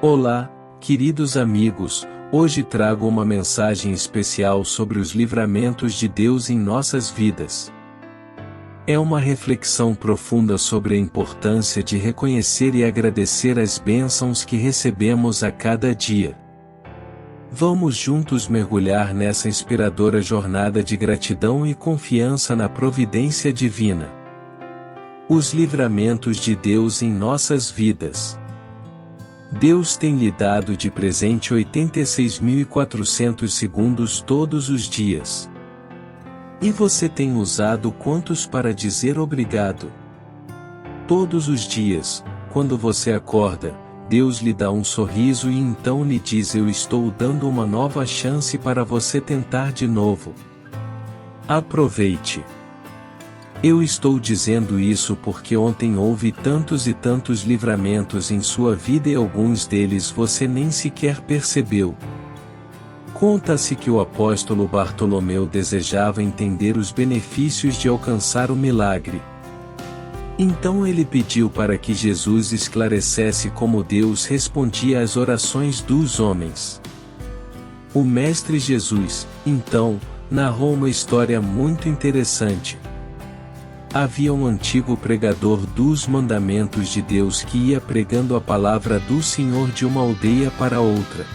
Olá, queridos amigos, hoje trago uma mensagem especial sobre os livramentos de Deus em nossas vidas. É uma reflexão profunda sobre a importância de reconhecer e agradecer as bênçãos que recebemos a cada dia. Vamos juntos mergulhar nessa inspiradora jornada de gratidão e confiança na providência divina. Os livramentos de Deus em nossas vidas. Deus tem lhe dado de presente 86.400 segundos todos os dias. E você tem usado quantos para dizer obrigado? Todos os dias, quando você acorda, Deus lhe dá um sorriso e então lhe diz: eu estou dando uma nova chance para você tentar de novo. Aproveite. Eu estou dizendo isso porque ontem houve tantos e tantos livramentos em sua vida e alguns deles você nem sequer percebeu. Conta-se que o apóstolo Bartolomeu desejava entender os benefícios de alcançar o milagre. Então ele pediu para que Jesus esclarecesse como Deus respondia às orações dos homens. O Mestre Jesus, então, narrou uma história muito interessante. Havia um antigo pregador dos mandamentos de Deus que ia pregando a palavra do Senhor de uma aldeia para outra.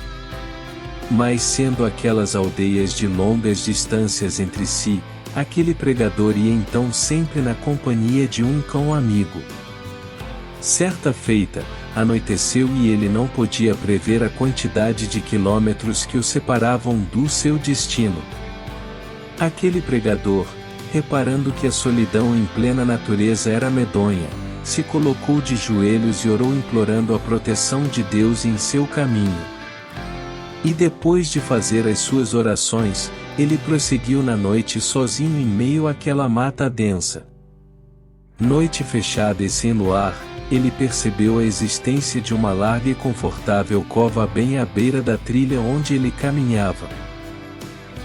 Mas sendo aquelas aldeias de longas distâncias entre si, aquele pregador ia então sempre na companhia de um cão amigo. Certa feita, anoiteceu e ele não podia prever a quantidade de quilômetros que o separavam do seu destino. Aquele pregador, reparando que a solidão em plena natureza era medonha, se colocou de joelhos e orou implorando a proteção de Deus em seu caminho. E depois de fazer as suas orações, ele prosseguiu na noite sozinho em meio àquela mata densa. Noite fechada e sem luar, ele percebeu a existência de uma larga e confortável cova bem à beira da trilha onde ele caminhava.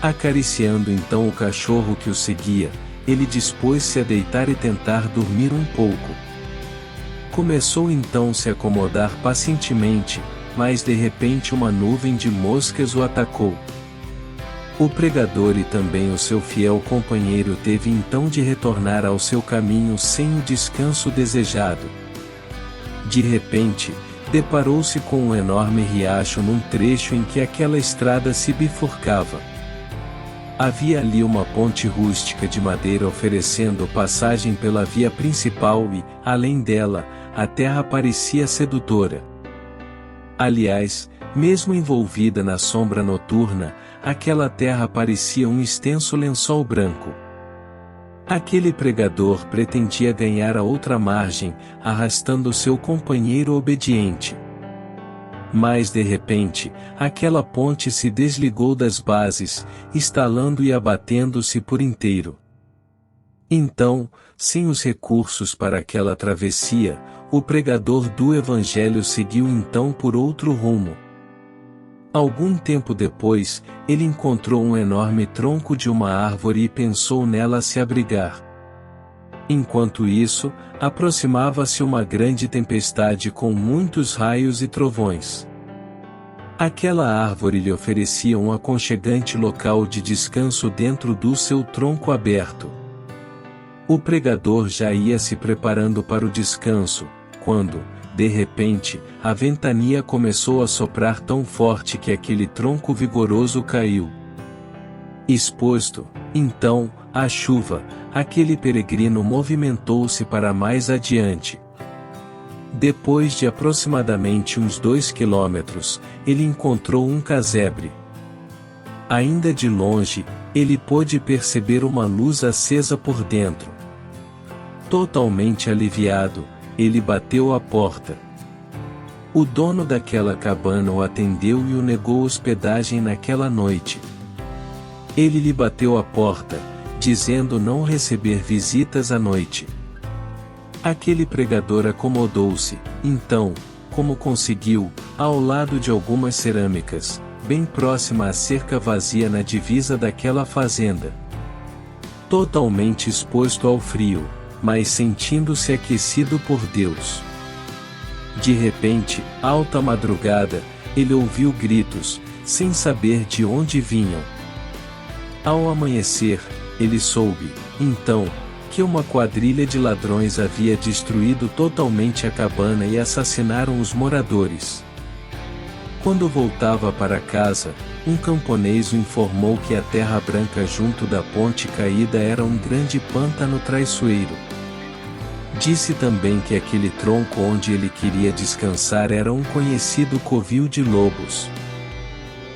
Acariciando então o cachorro que o seguia, ele dispôs-se a deitar e tentar dormir um pouco. Começou então a se acomodar pacientemente, mas de repente uma nuvem de moscas o atacou. O pregador e também o seu fiel companheiro teve então de retornar ao seu caminho sem o descanso desejado. De repente, deparou-se com um enorme riacho num trecho em que aquela estrada se bifurcava. Havia ali uma ponte rústica de madeira oferecendo passagem pela via principal e, além dela, a terra parecia sedutora. Aliás, mesmo envolvida na sombra noturna, aquela terra parecia um extenso lençol branco. Aquele pregador pretendia ganhar a outra margem, arrastando seu companheiro obediente. Mas de repente, aquela ponte se desligou das bases, estalando e abatendo-se por inteiro. Então, sem os recursos para aquela travessia, o pregador do Evangelho seguiu então por outro rumo. Algum tempo depois, ele encontrou um enorme tronco de uma árvore e pensou nela se abrigar. Enquanto isso, aproximava-se uma grande tempestade com muitos raios e trovões. Aquela árvore lhe oferecia um aconchegante local de descanso dentro do seu tronco aberto. O pregador já ia se preparando para o descanso, quando, de repente, a ventania começou a soprar tão forte que aquele tronco vigoroso caiu. Exposto, então, à chuva, aquele peregrino movimentou-se para mais adiante. Depois de aproximadamente uns 2 quilômetros, ele encontrou um casebre. Ainda de longe, ele pôde perceber uma luz acesa por dentro. Totalmente aliviado, ele bateu à porta. O dono daquela cabana o atendeu e o negou hospedagem naquela noite. Ele lhe bateu à porta, dizendo não receber visitas à noite. Aquele pregador acomodou-se, então, como conseguiu, ao lado de algumas cerâmicas, bem próxima à cerca vazia na divisa daquela fazenda. Totalmente exposto ao frio, mas sentindo-se aquecido por Deus. De repente, alta madrugada, ele ouviu gritos, sem saber de onde vinham. Ao amanhecer, ele soube, então, que uma quadrilha de ladrões havia destruído totalmente a cabana e assassinaram os moradores. Quando voltava para casa, um camponês o informou que a terra branca junto da ponte caída era um grande pântano traiçoeiro. Disse também que aquele tronco onde ele queria descansar era um conhecido covil de lobos.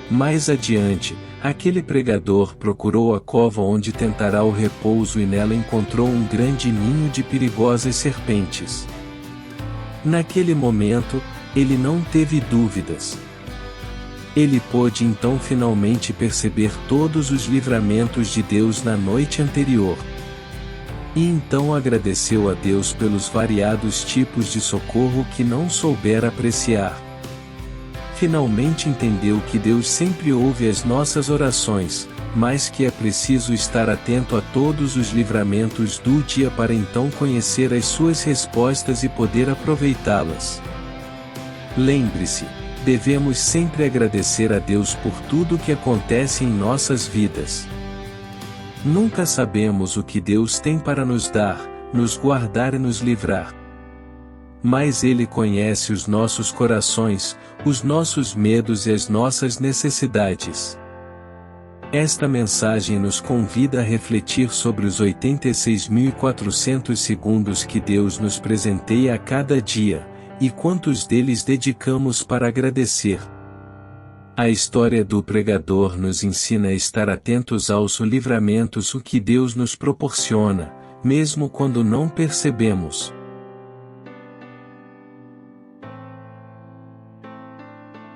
Mais adiante, aquele pregador procurou a cova onde tentará o repouso e nela encontrou um grande ninho de perigosas serpentes. Naquele momento, ele não teve dúvidas. Ele pôde então finalmente perceber todos os livramentos de Deus na noite anterior. E então agradeceu a Deus pelos variados tipos de socorro que não soubera apreciar. Finalmente entendeu que Deus sempre ouve as nossas orações, mas que é preciso estar atento a todos os livramentos do dia para então conhecer as suas respostas e poder aproveitá-las. Lembre-se, devemos sempre agradecer a Deus por tudo que acontece em nossas vidas. Nunca sabemos o que Deus tem para nos dar, nos guardar e nos livrar. Mas Ele conhece os nossos corações, os nossos medos e as nossas necessidades. Esta mensagem nos convida a refletir sobre os 86.400 segundos que Deus nos presenteia a cada dia, e quantos deles dedicamos para agradecer. A história do pregador nos ensina a estar atentos aos livramentos que Deus nos proporciona, mesmo quando não percebemos.